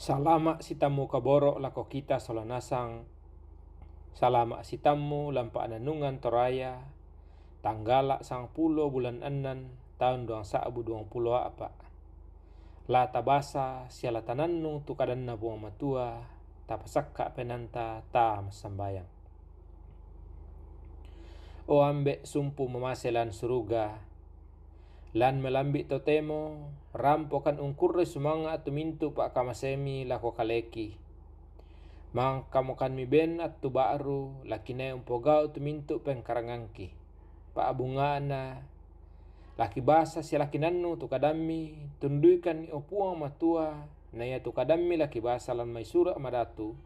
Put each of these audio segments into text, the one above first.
Salama sitamu kaboro lako kita solanasang. Salama sitamu lampa ananungan toraya. Tanggala sang pulo bulan enan tahun 2020 apa. La tabasa siala tanannung tu kadanna buang matua. Tapasakka penanta ta masambayang. O ambe sumpu memaselan suruga. Lan melambi totemo rampokan ungkurre sumanga tumintu pak kamasemi lako kaleki. Mang kamokan mi ben attu baru lakine umpogau tumintu pengkarangangki. Pa abungana laki basa si laki nannu tu kadammi tunduikan ni opuang matua naya tu kadammi laki basa lan maisura madatu.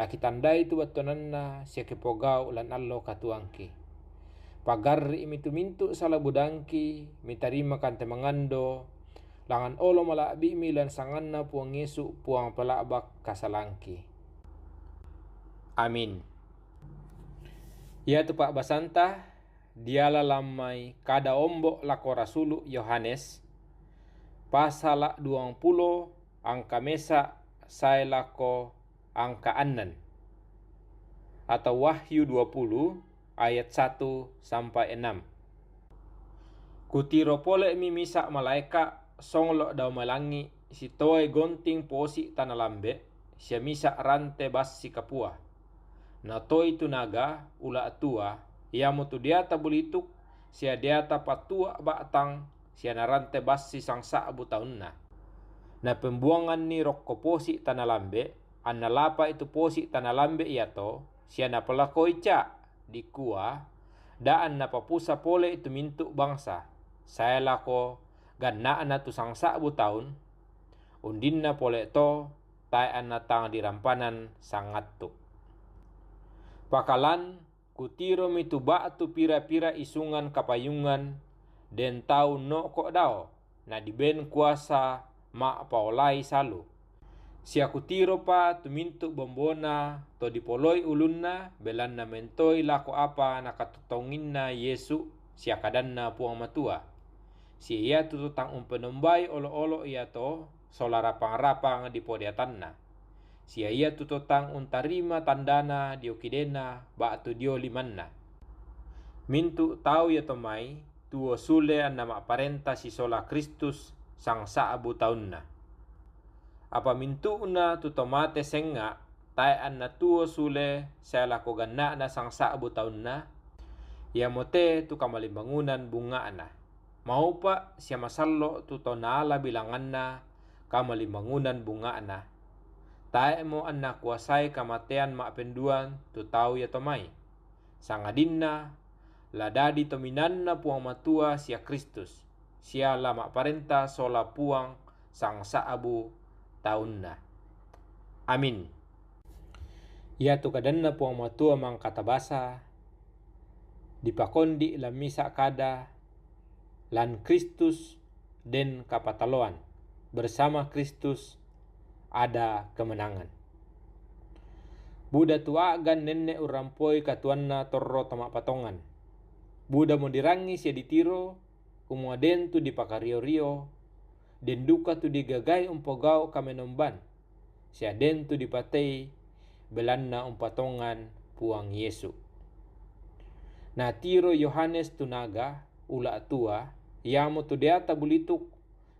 Laki tandai tu batonanna siake pogau lan allo katuangki. Pagarri imi tumintu sala budangki mitarima kante mangando langan olo malabi mi lan sanganna puang Yesu puang pelabak kasalangki. Amin. Ya tu Pak Basanta diala lamai kada ombo lako rasulu Yohanes pasal 20 angka mesa saya lako angka anan atau Wahyu 20 ayat 1 sampai 6. Kutiro pole mi misa malaika songlo dau malangi si toe gonting posi tanah lambe sia misa rante basi kapua. Na toi tunaga ula atua ia mutu diata bulituk sia diata patua batang sia narante basi sangsa abu taunna. Na pembuangan ni rokko posi tanah lambe anna lapa itu posi tanah lambe iato sia na pelakoi ca di kuah daan na papusa pole itu mintu bangsa saya lako ganna na tu sangsa bu tahun undin na pole to tai anna tang dirampanan sangat tu pakalan kutiro mitu batu pira-pira isungan kapayungan den tau no kok dao na diben kuasa ma paolai salu. Sia kutiro pa tumintu bombona to dipoloi ulunna belanna mentoi lako apa nakatutonginna Yesu sia kadanna puang matua. Sia ia tututang umpenombai olo-olo ia to sola rapang-rapang di podiatanna. Sia ia tututang untarima tandana diokidena batu dio limanna. Mintu tau ya tomai tuo sule nama parenta si sola Kristus sang saabu taunna. Apa mintuna tu tomate senga tai anna tuo sule saya lako ganna na sangsa abu taunna ya mote tu kamali bangunan bunga ana mau pa sia masallo tu tonala bilanganna kamali bangunan bunga ana tai mo anna kuasai kamatean mak penduan tu tau ya tomai sangadinna ladadi tominanna puang matua sia Kristus sia lama parenta sola puang sangsa abu taunna. Amin. Ya tu kadanna puang matua mang kata basa dipakondi la misa kada lan Kristus den kapataloan bersama Kristus ada kemenangan. Buda tua gan nenne urampoi katuanna torro tama patongan. Buda mondirangi sia ditiro kumuaden tu dipakario-rio den duka tu digagai umpogau kamenomban sia den tu dipatei belanna umpatongan puang Yesu. Na tiro Yohanes tunaga ula atua iamu tu diata bulituk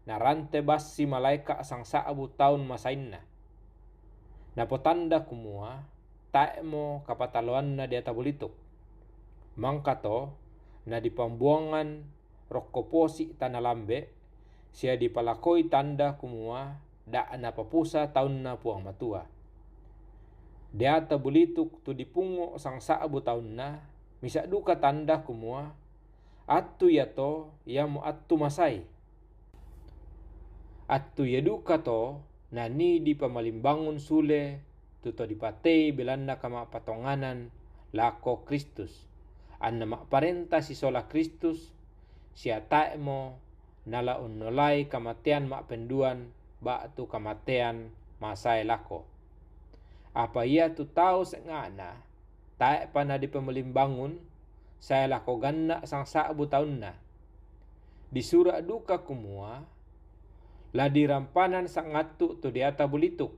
na rante basi malaika sangsa abu taun masainna. Na potanda kumua taemo kapataloanna diata bulituk. Mangkato na dipambuangan rokkoposi tanah lambe sia dipalakoi tanda kumua da na papusa taunna puang matua. Diata bulituk tu dipungo sangsa abu taunna misa duka tanda kumua attu yato yamu attu masai. Attu ya duka to nani di pamalimbangun sule tuto dipatei belanna kama patonganan lako Kristus. Anna mak parenta si sola Kristus sia taemo nala unnolai kamatean mak penduan batu kamatean masai lako. Apa ia tu tahu sengana tae pana di pemelimbangun saya lako ganna sang saabu taunna. Di surah duka kumua La dirampanan sangatu tu diata bulituk.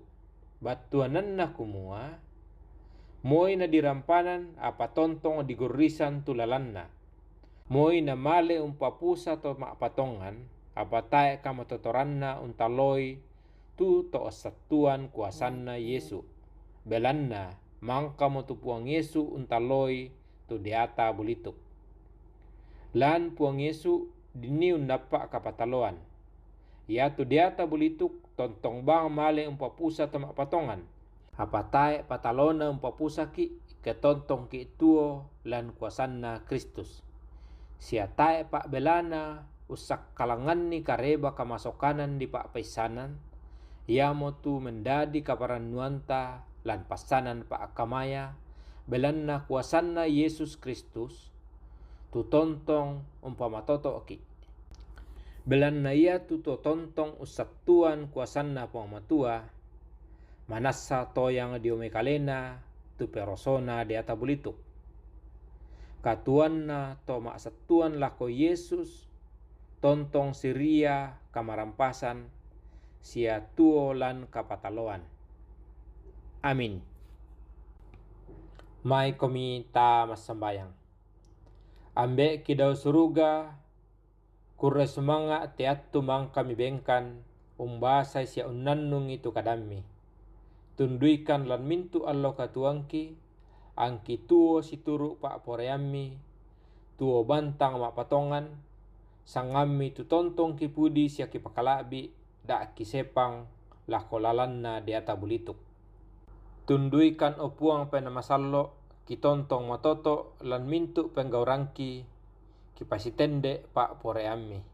Batuanan na kumua. Moy na dirampanan apa tontong digurisan tulalanna. Moy na male umpapusa to mapatongan. Apa tae kamatotoranna untaloy tu to osatuan kuasanna Yesu. Belanna mangka motu puang Yesu untaloy tu diata bulituk. Lan puang Yesu diniun napa kapataloan. Ya tu diata bulituk tontong bang male umpapusa to mapatongan. Apa tae patalona umpapusa ki ketontong ki tuo lan kuasanna Kristus. Sia tae pak belana usak kalangan ni kareba kamasokanan di pak paisanan. Ia motu mendadi kaparan nuanta lan pasanan pak akamaya. Belanna kuasanna Yesus Kristus. Tu tontong umpamatoto ki. Belanna ia tu tontong usatuan kuasanna pangmatua. Manasa toyang diomekalena tu persona di ata bulituk. Katuanna to maksatuan lako Yesus tontong siria kamarampasan sia tuo lan kapataloan. Amin. Mai komi ta masambayang. Ambe kidau suruga kurre sumanga teattu mang kami bengkan umbasai sia unnannung itu kadammi. Tunduikan lan mintu allo katuangki angki tuo situru pak poreammi tuo bantang mak patongan sangammi tu tontong ki pudi sia ki pakalabi dak ki sepang lako lalanna di ata bulituk. Tunduikan opuang pena masallo ki tontong matoto lan mintu penggaurangki ki pasitende pak poreammi.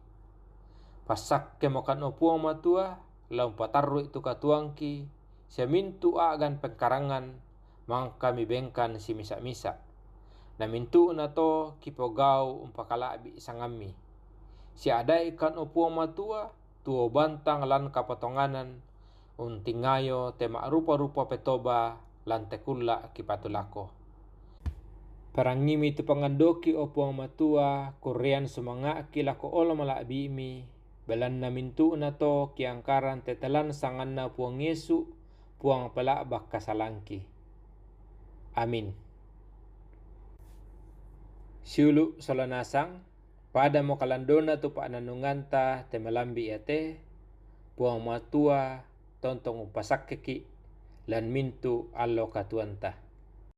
Pasak kemokan opuang matua lau patarru itu katuangki semintu agan pengkarangan mang kami bengkan si misa-misa. Na mintu na to kipogau umpakalabi sangami. Si adai kan opuang matua tuo bantang lan kapotonganan untingayo tema rupa-rupa petoba lan tekulla kipatulako. Parangimi tu pangandoki opuang matua korean sumanga kilako olo malabimi belan na mintu na to kiangkaran tetelan sanganna puang Yesu puang pelabak kasalangki. Amin. Siulu solanasang pada mo kalandona tu pa nanunganta temalambi ate puang matua tontong upasakkeki lan mintu allo katuanta.